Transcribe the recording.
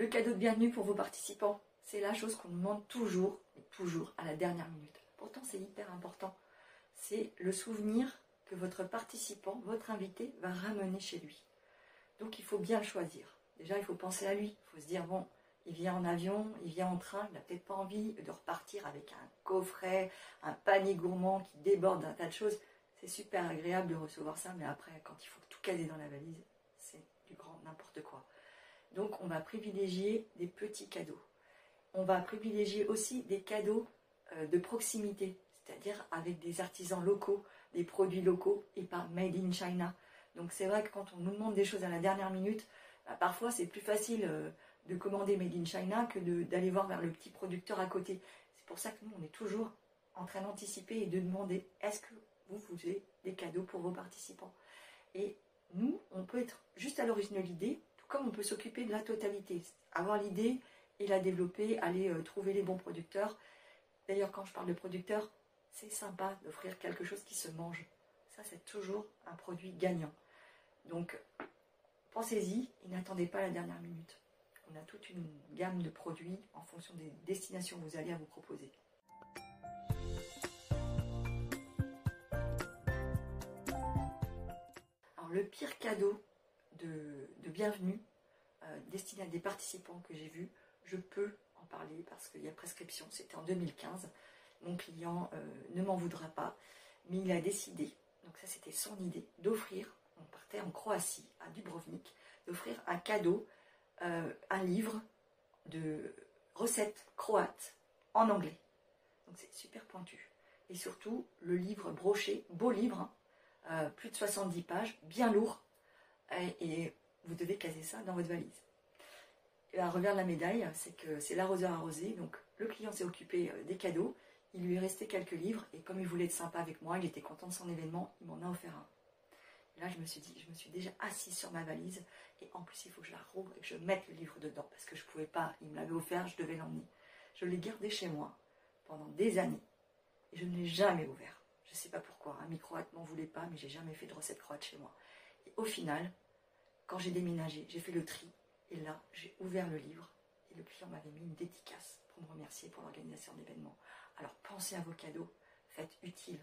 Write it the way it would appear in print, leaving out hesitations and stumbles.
Le cadeau de bienvenue pour vos participants, c'est la chose qu'on nous demande toujours, et toujours à la dernière minute. Pourtant, c'est hyper important. C'est le souvenir que votre participant, votre invité, va ramener chez lui. Donc, il faut bien le choisir. Déjà, il faut penser à lui. Il faut se dire, bon, il vient en avion, il vient en train, il n'a peut-être pas envie de repartir avec un coffret, un panier gourmand qui déborde d'un tas de choses. C'est super agréable de recevoir ça, mais après, quand il faut tout caser dans la valise, c'est du grand n'importe quoi. Donc, on va privilégier des petits cadeaux. On va privilégier aussi des cadeaux de proximité, c'est-à-dire avec des artisans locaux, des produits locaux et pas made in China. Donc, c'est vrai que quand on nous demande des choses à la dernière minute, parfois c'est plus facile de commander made in China que d'aller voir vers le petit producteur à côté. C'est pour ça que nous, on est toujours en train d'anticiper et de demander est-ce que vous avez des cadeaux pour vos participants. Et nous, on peut être juste à l'origine de l'idée, tout comme on peut s'occuper de la totalité. Avoir l'idée et la développer, aller trouver les bons producteurs. D'ailleurs, quand je parle de producteurs, c'est sympa d'offrir quelque chose qui se mange. Ça, c'est toujours un produit gagnant. Donc, pensez-y et n'attendez pas la dernière minute. On a toute une gamme de produits en fonction des destinations que vous allez à vous proposer. Alors, le pire cadeau de bienvenue destiné à des participants que j'ai vus, je peux en parler parce qu'il y a prescription, c'était en 2015. Mon client ne m'en voudra pas, mais il a décidé, donc ça c'était son idée, d'offrir, on partait en Croatie, à Dubrovnik, d'offrir un cadeau, un livre de recettes croates en anglais. Donc c'est super pointu. Et surtout, le livre broché, beau livre, plus de 70 pages, bien lourd, et vous devez caser ça dans votre valise. Et un revers de la médaille, c'est que c'est l'arroseur arrosé, donc le client s'est occupé des cadeaux, il lui est resté quelques livres, et comme il voulait être sympa avec moi, il était content de son événement, il m'en a offert un. Et là, je me suis dit, je me suis déjà assise sur ma valise, et en plus, il faut que je la rouvre et que je mette le livre dedans, parce que je ne pouvais pas, il me l'avait offert, je devais l'emmener. Je l'ai gardé chez moi pendant des années, et je ne l'ai jamais ouvert. Je ne sais pas pourquoi, mes Croates ne m'en voulaient pas, mais j'ai jamais fait de recette croate chez moi. Et au final, quand j'ai déménagé, j'ai fait le tri, et là, j'ai ouvert le livre, et le client m'avait mis une dédicace pour me remercier pour l'organisation de l'événement. Alors pensez à vos cadeaux, faites utile.